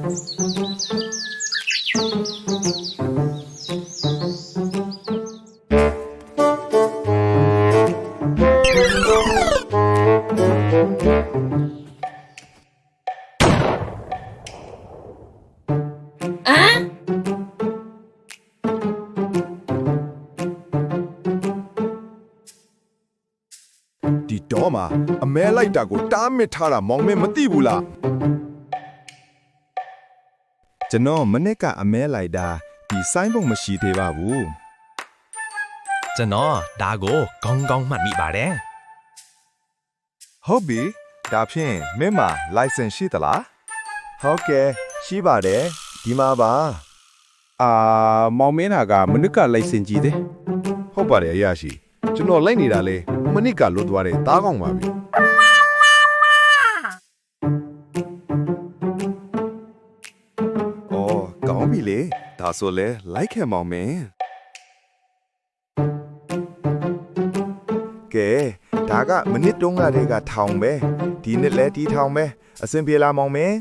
ဒီတော့မှအမဲလိုက်တာကိုတားမစ်ထားတာမောင်မင်းမသိဘူးလားကျွန်တော်မနစ်ကအမဲလိုက်တာဒီဆိုင်းပုံမရှိသေးပါဘူး ကျွန်တော်ဒါကိုကောင်းကောင်းမှတ်မိပါတယ် ဟုတ်ပြီဒါဖြင့်မင်းမှာ license ရှိသလားဟုတ်ကဲ့ရှိပါတယ်ဒီမှာပါ မောင်မင်းနာကမနစ်ကလိုက်စင်ကြည့်တယ် ဟုတ်ပါတယ်အရာရှိကျွန်တော်လိုက်နေတာလေမနစ်ကလွတ်သွားတဲ့တားကောင်းပါပြီအော်ကောင်းပြီလေဒါဆိုလဲလိုက်ခဲ့မောင်မင်းကဲဒါကမနစ်တုံးကတည်းကထောင်ပဲဒီနှစ်လဲဒီထောင်ပဲအစင်ပြေလာမောင်မင်း